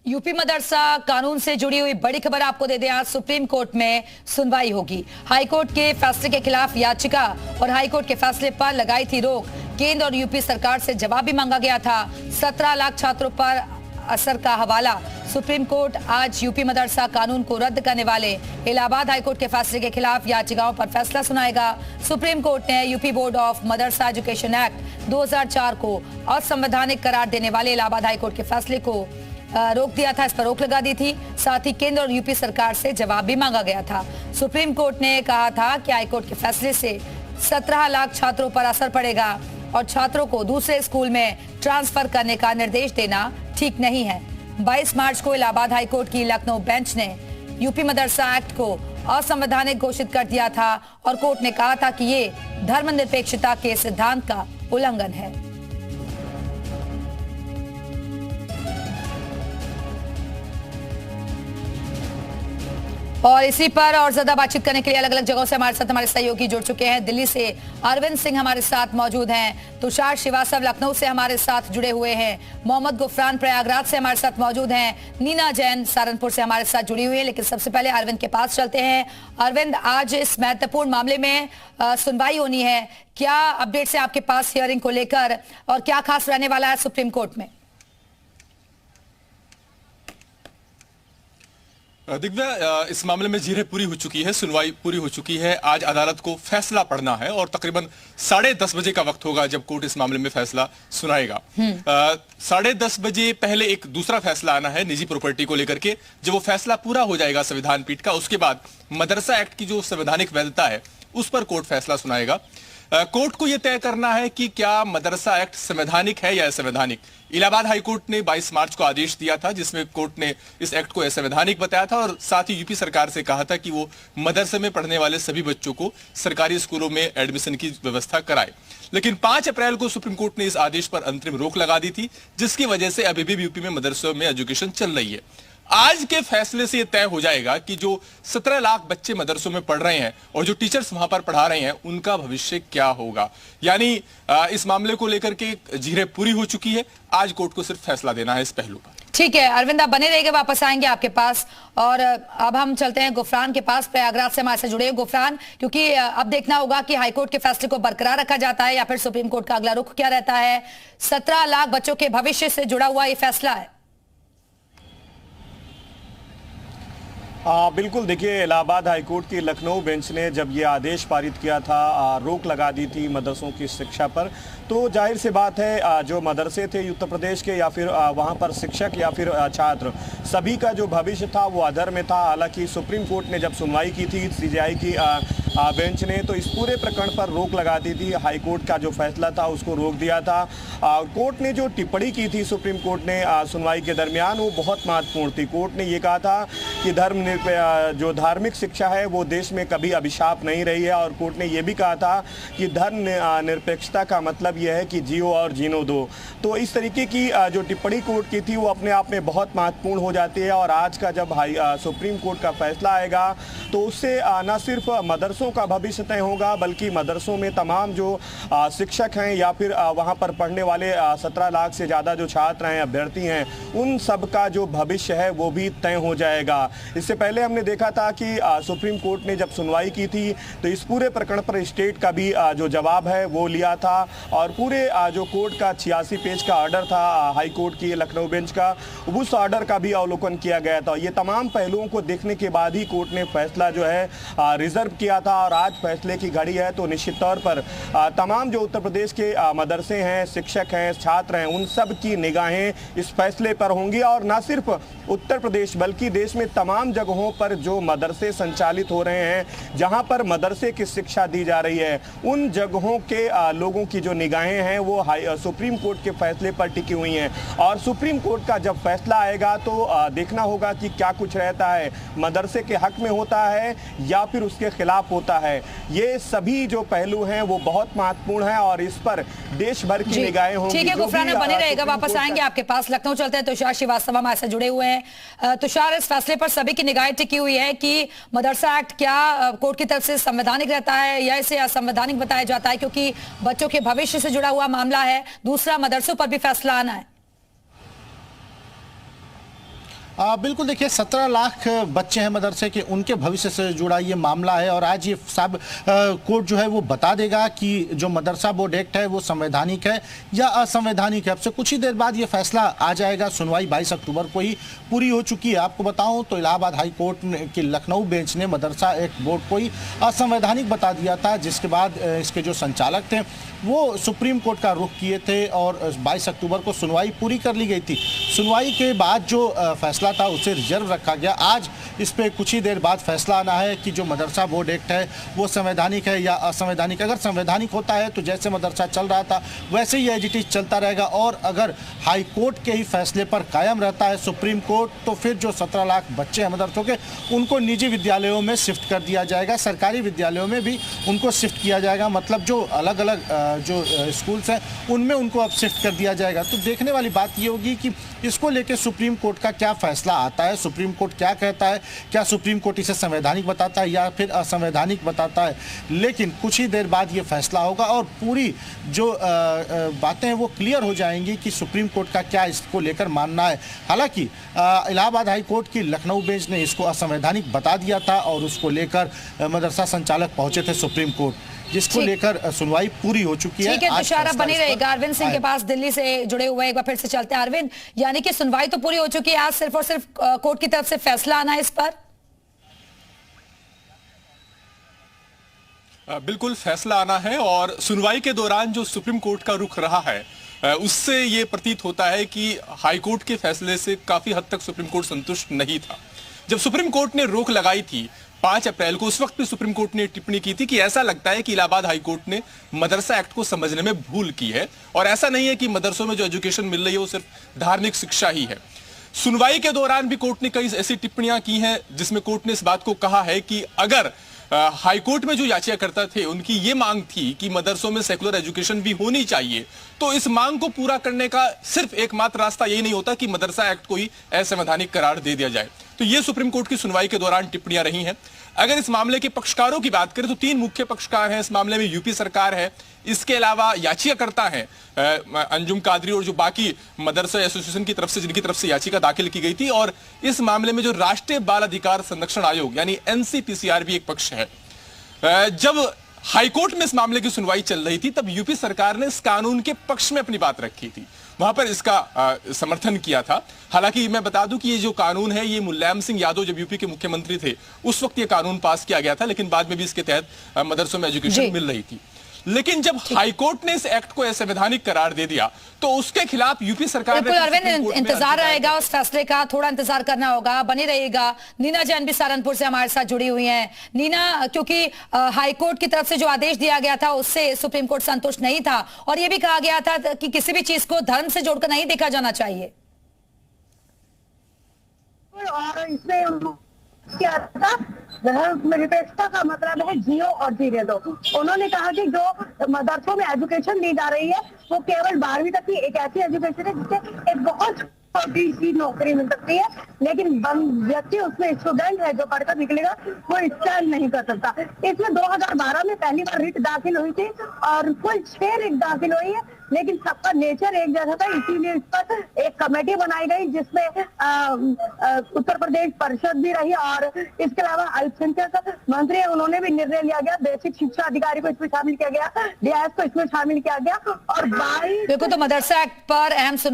UP मदरसा कानून से जुड़ी हुई बड़ी खबर आपको दे दें। आज सुप्रीम कोर्ट में सुनवाई होगी। हाईकोर्ट के फैसले के खिलाफ याचिका और हाईकोर्ट के फैसले पर लगाई थी रोक। केंद्र और यूपी सरकार से जवाब भी मांगा गया था। 17 लाख छात्रों पर असर का हवाला। सुप्रीम कोर्ट आज यूपी मदरसा कानून को रद्द करने वाले इलाहाबाद हाईकोर्ट के फैसले के खिलाफ याचिकाओं पर फैसला सुनाएगा। सुप्रीम कोर्ट ने UP board of Madrasa education act 2004 को असंवैधानिक करार देने वाले इलाहाबाद हाईकोर्ट के फैसले को रोक दिया था, इस पर रोक लगा दी थी। साथ ही केंद्र और यूपी सरकार से जवाब भी मांगा गया था। सुप्रीम कोर्ट ने कहा था कि हाईकोर्ट के फैसले से 17 लाख छात्रों पर असर पड़ेगा और छात्रों को दूसरे स्कूल में ट्रांसफर करने का निर्देश देना ठीक नहीं है। 22 मार्च को इलाहाबाद हाईकोर्ट की लखनऊ बेंच ने यूपी मदरसा एक्ट को असंवैधानिक घोषित कर दिया था और कोर्ट ने कहा था कि ये धर्मनिरपेक्षता के सिद्धांत का उल्लंघन है। और इसी पर और ज्यादा बातचीत करने के लिए अलग अलग जगहों से हमारे साथ हमारे सहयोगी जुड़ चुके हैं। दिल्ली से अरविंद सिंह हमारे साथ मौजूद हैं, तुषार श्रीवास्तव लखनऊ से हमारे साथ जुड़े हुए हैं, मोहम्मद गुफरान प्रयागराज से हमारे साथ मौजूद हैं, नीना जैन सहारनपुर से हमारे साथ जुड़ी हुई है। लेकिन सबसे पहले अरविंद के पास चलते हैं। अरविंद, आज इस महत्वपूर्ण मामले में सुनवाई होनी है, क्या अपडेट्स है आपके पास हियरिंग को लेकर और क्या खास रहने वाला है सुप्रीम कोर्ट में? दिग्विजय, इस मामले में जीरें पूरी हो चुकी है, सुनवाई पूरी हो चुकी है। आज अदालत को फैसला पढ़ना है और तकरीबन 10:30 बजे का वक्त होगा जब कोर्ट इस मामले में फैसला सुनाएगा। 10:30 बजे पहले एक दूसरा फैसला आना है निजी प्रॉपर्टी को लेकर के। जब वो फैसला पूरा हो जाएगा संविधान पीठ का, उसके बाद मदरसा एक्ट की जो संवैधानिक वैधता है उस पर कोर्ट फैसला सुनाएगा। कोर्ट को यह तय करना है कि क्या मदरसा एक्ट संवैधानिक है या असंवैधानिक। इलाहाबाद हाईकोर्ट ने 22 मार्च को आदेश दिया था जिसमें कोर्ट ने इस एक्ट को असंवैधानिक बताया था और साथ ही यूपी सरकार से कहा था कि वो मदरसे में पढ़ने वाले सभी बच्चों को सरकारी स्कूलों में एडमिशन की व्यवस्था कराए। लेकिन 5 अप्रैल को सुप्रीम कोर्ट ने इस आदेश पर अंतरिम रोक लगा दी थी, जिसकी वजह से अभी भी यूपी में मदरसों में एजुकेशन चल रही है। आज के फैसले से यह तय हो जाएगा कि जो 17 लाख बच्चे मदरसों में पढ़ रहे हैं और जो टीचर्स वहां पर पढ़ा रहे हैं उनका भविष्य क्या होगा। यानी इस मामले को लेकर के जीरें पूरी हो चुकी है। आज कोर्ट को सिर्फ फैसला देना है इस पहलू पर। ठीक है अरविंद, आप बने रहेंगे, वापस आएंगे आपके पास। और अब हम चलते हैं गुफरान के पास, प्रयागराज से हमारे से जुड़े हैं गुफरान, क्योंकि अब देखना होगा कि हाईकोर्ट के फैसले को बरकरार रखा जाता है या फिर सुप्रीम कोर्ट का अगला रुख क्या रहता है। 17 लाख बच्चों के भविष्य से जुड़ा हुआ ये फैसला है। बिल्कुल, देखिए इलाहाबाद हाईकोर्ट की लखनऊ बेंच ने जब ये आदेश पारित किया था, रोक लगा दी थी मदरसों की शिक्षा पर, तो जाहिर सी बात है जो मदरसे थे उत्तर प्रदेश के या फिर वहाँ पर शिक्षक या फिर छात्र, सभी का जो भविष्य था वो अधर में था। हालांकि सुप्रीम कोर्ट ने जब सुनवाई की थी सीजेआई की बेंच ने, तो इस पूरे प्रकरण पर रोक लगा दी थी। हाईकोर्ट का जो फैसला था उसको रोक दिया था। कोर्ट ने जो टिप्पणी की थी सुप्रीम कोर्ट ने सुनवाई के दरमियान, वो बहुत महत्वपूर्ण थी। कोर्ट ने ये कहा था कि जो धार्मिक शिक्षा है वो देश में कभी अभिशाप नहीं रही है और कोर्ट ने ये भी कहा था कि धर्म निरपेक्षता का मतलब यह है कि जियो और जीनो दो। तो इस तरीके की जो टिप्पणी कोर्ट की थी वो अपने आप में बहुत महत्वपूर्ण हो जाती है। और आज का जब सुप्रीम कोर्ट का फैसला आएगा तो उससे न सिर्फ मदरसों का भविष्य तय होगा बल्कि मदरसों में तमाम जो शिक्षक हैं या फिर वहाँ पर पढ़ने वाले 17 लाख से ज़्यादा जो छात्र हैं, अभ्यर्थी हैं, उन सब का जो भविष्य है वो भी तय हो जाएगा। इससे पहले हमने देखा था कि सुप्रीम कोर्ट ने जब सुनवाई की थी तो इस पूरे प्रकरण पर स्टेट का भी जो जवाब है वो लिया था और पूरे जो कोर्ट का 86 पेज का ऑर्डर था हाई कोर्ट की लखनऊ बेंच का, उस ऑर्डर का भी अवलोकन किया गया था। ये तमाम पहलुओं को देखने के बाद ही कोर्ट ने फैसला जो है रिजर्व किया था और आज फैसले की घड़ी है। तो निश्चित तौर पर तमाम जो उत्तर प्रदेश के मदरसे हैं, शिक्षक हैं, छात्र हैं, उन सब की निगाहें इस फैसले पर होंगी। और न सिर्फ उत्तर प्रदेश बल्कि देश में तमाम जगहों पर जो मदरसे संचालित हो रहे हैं, जहां पर मदरसे की शिक्षा दी जा रही है, उन जगहों के लोगों की जो निगाहें हैं वो सुप्रीम कोर्ट के फैसले पर टिकी हुई हैं। और सुप्रीम कोर्ट का जब फैसला आएगा तो देखना होगा कि क्या कुछ रहता है, मदरसे के हक में होता है या फिर उसके खिलाफ होता है। ये सभी जो पहलू हैं वो बहुत महत्वपूर्ण है और इस पर देश भर की निगाहें होंगी। ठीक है गुफरान, बने रहेगा, वापस आएंगे आपके पास। लखनऊ चलते हैं, तुषार श्रीवास्तव हमारे साथ जुड़े हुए हैं। तुषार, इस फैसले पर सभी की निगाहें टिकी हुई है कि मदरसा एक्ट क्या कोर्ट की तरफ से संवैधानिक रहता है या इसे असंवैधानिक बताया जाता है, क्योंकि बच्चों के भविष्य से जुड़ा हुआ मामला है। दूसरा, मदरसों पर भी फैसला आना है। बिल्कुल, देखिए 17 लाख बच्चे हैं मदरसे के, उनके भविष्य से जुड़ा ये मामला है और आज ये सब कोर्ट जो है वो बता देगा कि जो मदरसा बोर्ड एक्ट है वो संवैधानिक है या असंवैधानिक है। अब से कुछ ही देर बाद ये फैसला आ जाएगा। सुनवाई 22 अक्टूबर को ही पूरी हो चुकी है। आपको बताऊं तो इलाहाबाद हाई कोर्ट की लखनऊ बेंच ने मदरसा एक्ट बोर्ड को ही असंवैधानिक बता दिया था, जिसके बाद इसके जो संचालक थे वो सुप्रीम कोर्ट का रुख किए थे और 22 अक्टूबर को सुनवाई पूरी कर ली गई थी। सुनवाई के बाद जो फैसला था उसे रिजर्व रखा गया। आज इस पे कुछ ही देर बाद फैसला आना है कि जो मदरसा बोर्ड एक्ट है वो संवैधानिक है या असंवैधानिक। अगर संवैधानिक होता है तो जैसे मदरसा चल रहा था वैसे ही एज इट इज चलता रहेगा, और अगर हाई कोर्ट के ही फैसले पर कायम रहता है सुप्रीम कोर्ट, तो फिर जो 17 लाख बच्चे हैं मदरसों के उनको निजी विद्यालयों में शिफ्ट कर दिया जाएगा, सरकारी विद्यालयों में भी उनको शिफ्ट किया जाएगा। मतलब जो अलग अलग जो स्कूल्स हैं उनमें उनको अब शिफ्ट कर दिया जाएगा। तो देखने वाली बात ये होगी कि इसको लेकर सुप्रीम कोर्ट का क्या फैसला आता है, सुप्रीम कोर्ट क्या कहता है, क्या सुप्रीम कोर्ट इसे संवैधानिक बताता है या फिर असंवैधानिक बताता है। लेकिन कुछ ही देर बाद ये फैसला होगा और पूरी जो बातें हैं वो क्लियर हो जाएंगी कि सुप्रीम कोर्ट का क्या इसको लेकर मानना है। हालांकि इलाहाबाद हाई कोर्ट की लखनऊ बेंच ने इसको असंवैधानिक बता दिया था और उसको लेकर मदरसा संचालक पहुंचे थे सुप्रीम कोर्ट, जिसको लेकर सुनवाई पूरी हो चुकी है। ठीक है, तुषार आप बने रहेगा। अरविंद सिंह के पास दिल्ली से जुड़े हुए एक बार फिर से चलते हैं। अरविंद, यानी कि सुनवाई तो पूरी हो चुकी है, आज सिर्फ और सिर्फ कोर्ट की तरफ से फैसला आना है इस पर? बिल्कुल, फैसला आना है और सुनवाई के दौरान जो सुप्रीम कोर्ट का रुख रहा है उससे ये प्रतीत होता है कि हाई कोर्ट के फैसले से काफी हद तक सुप्रीम कोर्ट संतुष्ट नहीं था। जब सुप्रीम कोर्ट ने रोक लगाई थी 5 अप्रैल को, उस वक्त भी सुप्रीम कोर्ट ने टिप्पणी की थी कि ऐसा लगता है कि इलाहाबाद हाई कोर्ट ने मदरसा एक्ट को समझने में भूल की है और ऐसा नहीं है कि मदरसों में जो एजुकेशन मिल रही है वो सिर्फ धार्मिक शिक्षा ही है। सुनवाई के दौरान भी कोर्ट ने कई ऐसी टिप्पणियां की हैं जिसमें कोर्ट ने इस बात को कहा है कि अगर हाई कोर्ट में जो याचिकाकर्ता थे उनकी ये मांग थी कि मदरसों में सेकुलर एजुकेशन भी होनी चाहिए, तो इस मांग को पूरा करने का सिर्फ एकमात्र रास्ता यही नहीं होता कि मदरसा एक्ट को ही असंवैधानिक करार दे दिया जाए। तो ये सुप्रीम कोर्ट की सुनवाई के दौरान टिप्पणियां रही हैं। अगर इस मामले के पक्षकारों की बात करें तो 3 मुख्य पक्षकार हैं इस मामले में। यूपी सरकार है, इसके अलावा याचिकाकर्ता हैं अंजुम कादरी और जो बाकी मदरसा एसोसिएशन की तरफ से जिनकी तरफ से याचिका दाखिल की गई थी, और इस मामले में जो राष्ट्रीय बाल अधिकार संरक्षण आयोग यानी एनसीपीसीआर भी एक पक्ष है। जब हाईकोर्ट में इस मामले की सुनवाई चल रही थी तब यूपी सरकार ने इस कानून के पक्ष में अपनी बात रखी थी, वहां पर इसका समर्थन किया था। हालांकि मैं बता दूं कि ये जो कानून है ये मुलायम सिंह यादव जब यूपी के मुख्यमंत्री थे उस वक्त ये कानून पास किया गया था, लेकिन बाद में भी इसके तहत मदरसों में एजुकेशन मिल रही थी। लेकिन जब हाईकोर्ट ने इस एक्ट को असंवैधानिक करार दे दिया तो उसके खिलाफ यूपी सरकार बिल्कुल अरविंद, इंतजार रहेगा उस फैसले का, थोड़ा इंतजार करना होगा, बनी रहेगा। नीना जैन भी सहारनपुर से हमारे साथ जुड़ी हुई हैं। नीना, क्योंकि हाईकोर्ट की तरफ से जो आदेश दिया गया था उससे सुप्रीम कोर्ट संतुष्ट नहीं था और यह भी कहा गया था कि किसी भी चीज को धर्म से जोड़कर नहीं देखा जाना चाहिए। और इसमें क्या था, धर्मनिरपेक्षता का मतलब है जियो और जीने दो। उन्होंने कहा कि जो मदरसों में एजुकेशन दी जा रही है वो केवल 12वीं तक की एक ऐसी एजुकेशन है जिससे एक बहुत छोटी सी नौकरी मिल सकती है, लेकिन व्यक्ति उसमें स्टूडेंट है जो पढ़कर निकलेगा वो स्टैंड नहीं कर सकता। इसमें 2012 में पहली बार रिट दाखिल हुई थी और कुल 6 रिट दाखिल हुई है, लेकिन सबका नेचर एक जैसा था, इसीलिए इस पर एक कमेटी बनाई गई जिसमें उत्तर प्रदेश परिषद भी रही और इसके अलावा अल्पसंख्यक मंत्री है, उन्होंने भी निर्णय लिया गया। बेसिक शिक्षा अधिकारी को इसमें शामिल किया गया, डीआईएस को इसमें शामिल किया गया और 22 देखो तो मदरसा एक्ट पर अहम सुनवाई